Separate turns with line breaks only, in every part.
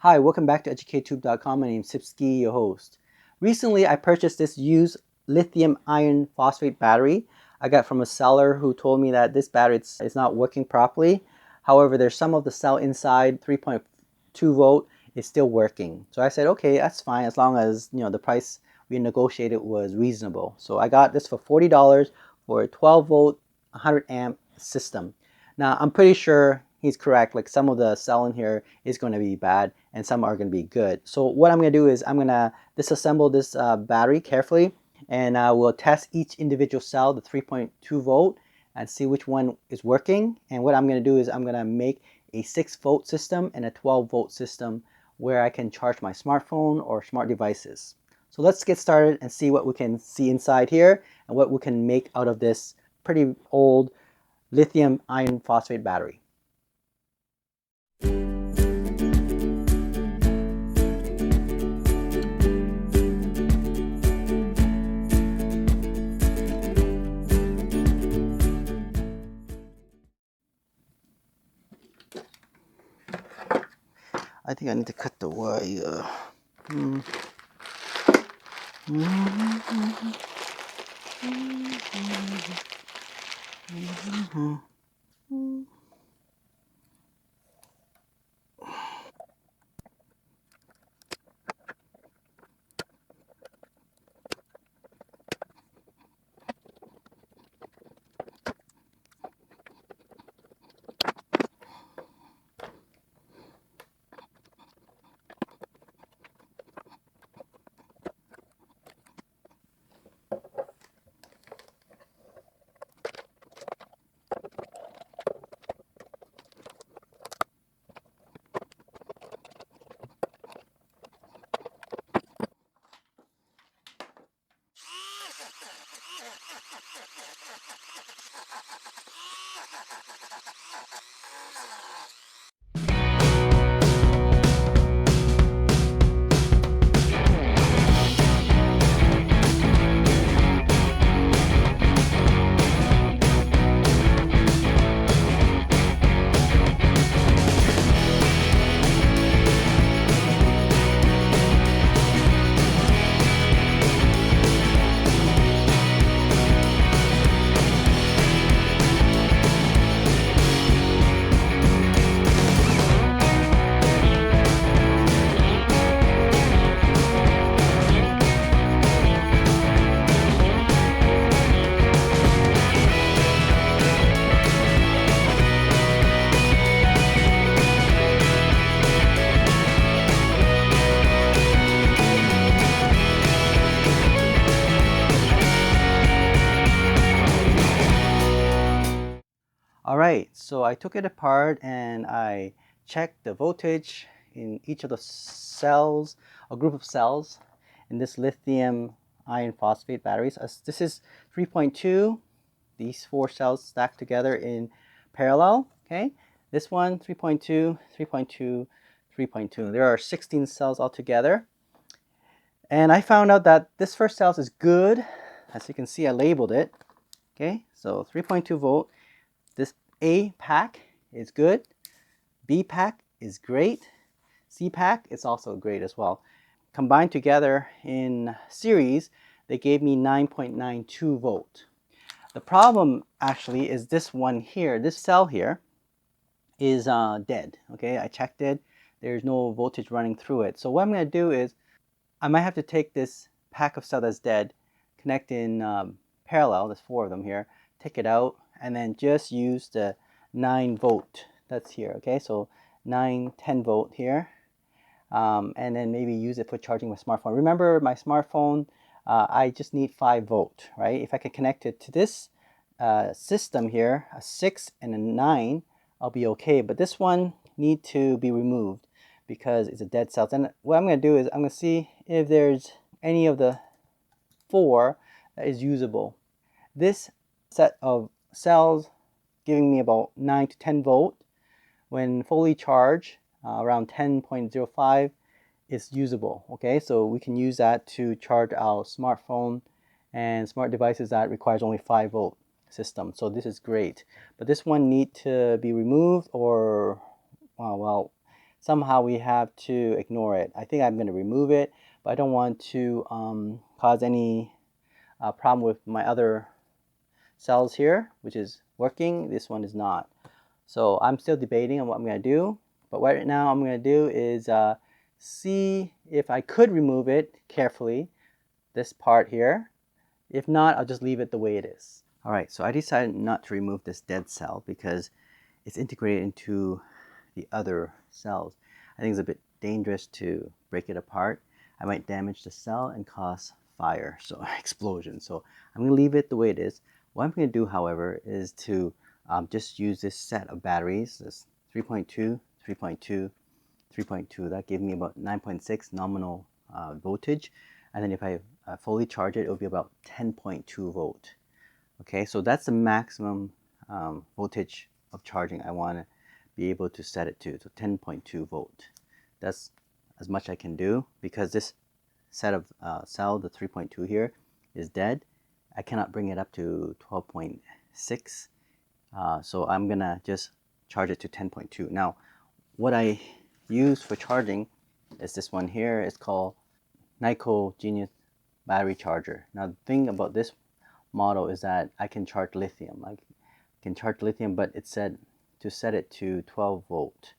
Hi, welcome back to EducateTube.com. My name is Sipsky, your host. Recently, I purchased this used lithium iron phosphate battery I got from a seller who told me that this battery is not working properly. However, there's some of the cell inside, 3.2 volt, is still working. So I said, okay, that's fine as long as the price we negotiated was reasonable. So I got this for $40 for a 12 volt, 100 amp system. Now, I'm pretty sure he's correct. Like some of the cell in here is going to be bad and some are going to be good. So what I'm going to do is I'm going to disassemble this battery carefully, and I will test each individual cell, the 3.2 volt, and see which one is working. And what I'm going to do is I'm going to make a 6 volt system and a 12 volt system where I can charge my smartphone or smart devices. So let's get started and see what we can see inside here and what we can make out of this pretty old lithium iron phosphate battery. I think I need to cut the wire. Alright, so I took it apart and I checked the voltage in each of the cells, a group of cells in this lithium iron phosphate batteries. This is 3.2, these 4 cells stacked together in parallel. Okay, this one 3.2, 3.2, 3.2. There are 16 cells altogether. And I found out that this first cell is good. As you can see, I labeled it. Okay, so 3.2 volt. This A pack is good, B pack is great, C pack is also great as well. Combined together in series, they gave me 9.92 volt. The problem actually is this one here, this cell here is dead. Okay, I checked it, there's no voltage running through it. So what I'm going to do is I might have to take this pack of cell that's dead, connect in parallel, there's 4 of them here, take it out, and then just use the 9 volt that's here. Okay, so 10 volt here, and then maybe use it for charging my smartphone. Remember, my smartphone, I just need 5 volt, right? If I can connect it to this system here, a 6 and a 9, I'll be okay. But this one need to be removed because it's a dead cell. And what I'm going to do is I'm going to see if there's any of the 4 that is usable. This set of cells giving me about 9 to 10 volt. When fully charged, around 10.05 is usable. Okay, so we can use that to charge our smartphone and smart devices that requires only 5 volt system. So this is great. But this one need to be removed, or well, somehow we have to ignore it. I think I'm going to remove it, but I don't want to cause any problem with my other cells here, which is working. This one is not. So I'm still debating on what I'm going to do. But right now I'm going to do is see if I could remove it carefully, this part here. If not, I'll just leave it the way it is. All right, so I decided not to remove this dead cell because it's integrated into the other cells. I think it's a bit dangerous to break it apart. I might damage the cell and cause fire, so explosion. So I'm going to leave it the way it is. What I'm going to do, however, is to just use this set of batteries, this 3.2, 3.2, 3.2. That gave me about 9.6 nominal voltage. And then if I fully charge it, it will be about 10.2 volt. Okay, so that's the maximum voltage of charging I want to be able to set it to, so 10.2 volt. That's as much I can do because this set of cell, the 3.2 here, is dead. I cannot bring it up to 12.6, so I'm gonna just charge it to 10.2. Now, what I use for charging is this one here. It's called Nyko Genius battery charger. Now, the thing about this model is that I can charge lithium. I can charge lithium, but it said to set it to 12 volt.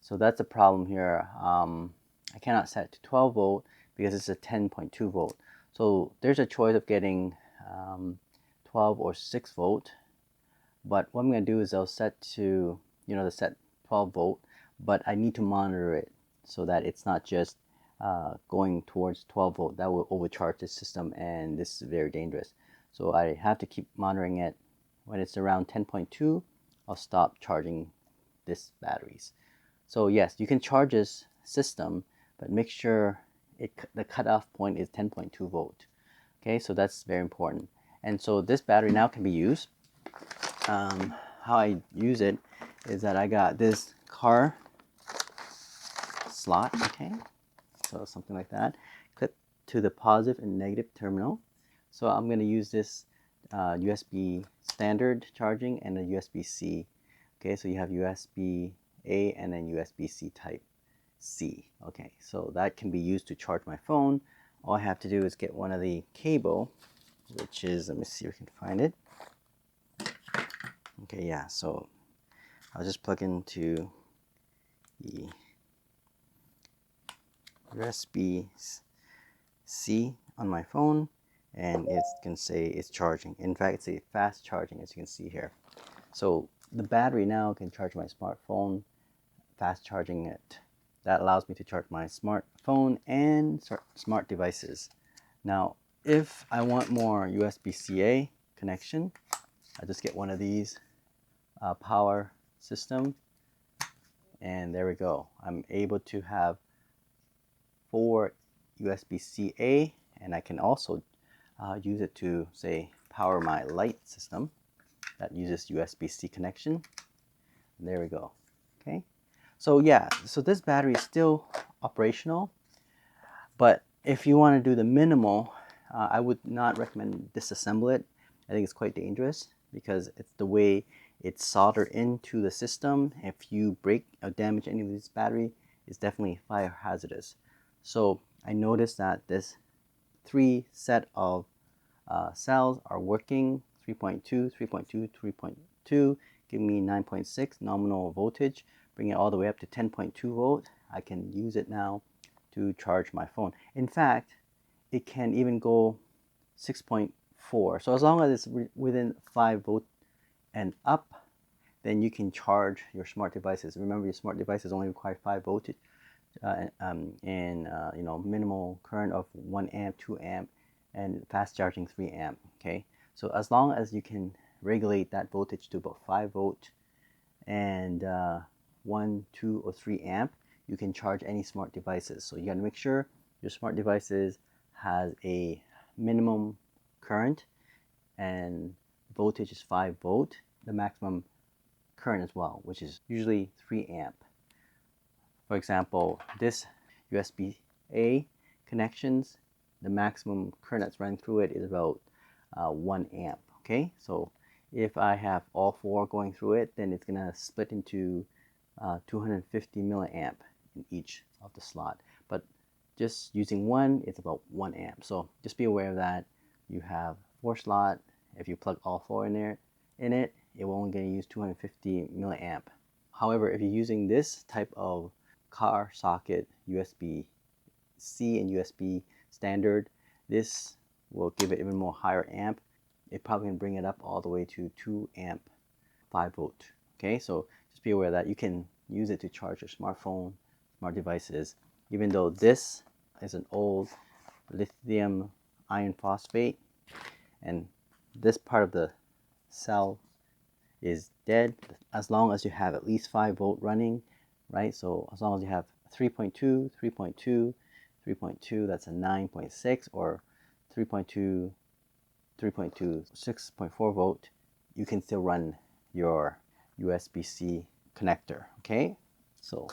So that's a problem here. I cannot set it to 12 volt because it's a 10.2 volt. So there's a choice of getting 12 or 6 volt. But what I'm going to do is I'll set to, the set 12 volt, but I need to monitor it so that it's not just going towards 12 volt. That will overcharge the system, and this is very dangerous. So I have to keep monitoring it. When it's around 10.2, I'll stop charging this batteries. So yes, you can charge this system, but make sure the cutoff point is 10.2 volt. Okay, so that's very important. And so this battery now can be used. How I use it is that I got this car slot, okay, so something like that, clip to the positive and negative terminal. So I'm going to use this USB standard charging and a USB-C. Okay, so you have USB-A and then USB-C type C. Okay, so that can be used to charge my phone. All I have to do is get one of the cable, which is, let me see if we can find it. Okay, yeah, so I'll just plug into the USB-C on my phone, and it can say it's charging. In fact, it's a fast charging, as you can see here. So the battery now can charge my smartphone, fast charging it. That allows me to charge my smartphone and smart devices. Now, if I want more USB-C connection, I just get one of these power system, and there we go. I'm able to have 4 USB-C, and I can also use it to, say, power my light system that uses USB-C connection. There we go. Okay, so yeah, so this battery is still operational, but if you want to do the minimal, I would not recommend disassemble it. I think it's quite dangerous because it's the way it's soldered into the system. If you break or damage any of this battery, it's definitely fire hazardous. So I noticed that this 3 set of cells are working, 3.2, 3.2, 3.2, give me 9.6 nominal voltage, bring it all the way up to 10.2 volt. I can use it now to charge my phone. In fact, it can even go 6.4. So as long as it's within 5 volt and up, then you can charge your smart devices. Remember, your smart devices only require 5 voltage and minimal current of 1 amp, 2 amp, and fast charging 3 amp. Okay, so as long as you can regulate that voltage to about 5 volt and 1, 2, or 3 amp, you can charge any smart devices. So you got to make sure your smart devices has a minimum current and voltage is 5 volt, the maximum current as well, which is usually 3 amp. For example, this USB-A connections, the maximum current that's running through it is about 1 amp. Okay, so if I have all 4 going through it, then it's gonna split into 250 milliamp. in each of the slot. But just using one, it's about 1 amp. So just be aware of that. You have 4 slot. If you plug all 4 in it, it will only use 250 milliamp. However, if you're using this type of car socket USB-C and USB standard, this will give it even more higher amp. It probably can bring it up all the way to 2 amp 5 volt. Okay, so just be aware that you can use it to charge your smartphone, smart devices. Even though this is an old lithium iron phosphate and this part of the cell is dead, as long as you have at least 5 volt running, right? So as long as you have 3.2, 3.2, 3.2, that's a 9.6, or 3.2, 3.2, 6.4 volt, you can still run your USB-C connector. Okay, so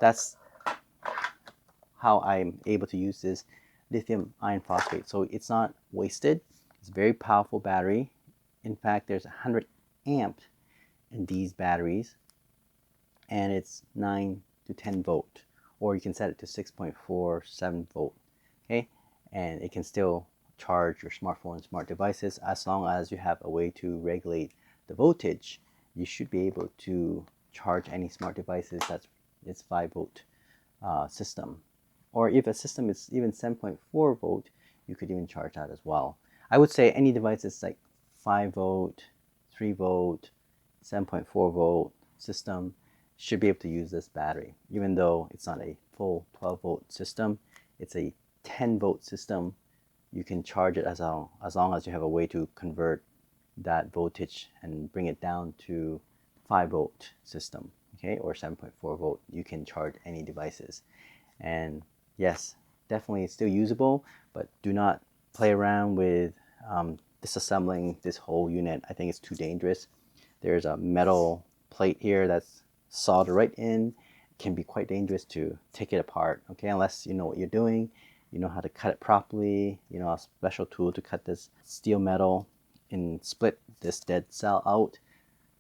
that's how I'm able to use this lithium iron phosphate. So it's not wasted. It's a very powerful battery. In fact, there's 100 amp in these batteries, and it's 9 to 10 volt, or you can set it to 6.47 volt. Okay, and it can still charge your smartphone and smart devices. As long as you have a way to regulate the voltage, you should be able to charge any smart devices that's its 5 volt system. Or if a system is even 7.4 volt, you could even charge that as well. I would say any device that's like 5 volt, 3 volt, 7.4 volt system should be able to use this battery. Even though it's not a full 12 volt system, it's a 10 volt system. You can charge it as long as you have a way to convert that voltage and bring it down to 5 volt system, okay, or 7.4 volt. You can charge any devices. And yes, definitely it's still usable, but do not play around with disassembling this whole unit. I think it's too dangerous. There's a metal plate here that's soldered right in. It can be quite dangerous to take it apart, okay, unless you know what you're doing, you know how to cut it properly, you know, a special tool to cut this steel metal and split this dead cell out,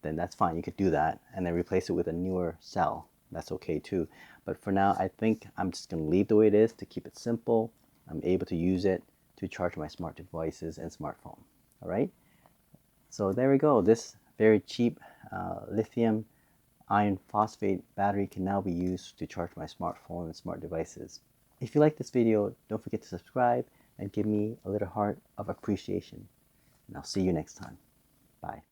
then that's fine. You could do that and then replace it with a newer cell. That's okay too. But for now, I think I'm just going to leave the way it is to keep it simple. I'm able to use it to charge my smart devices and smartphone. All right. So there we go. This very cheap lithium iron phosphate battery can now be used to charge my smartphone and smart devices. If you like this video, don't forget to subscribe and give me a little heart of appreciation. And I'll see you next time. Bye.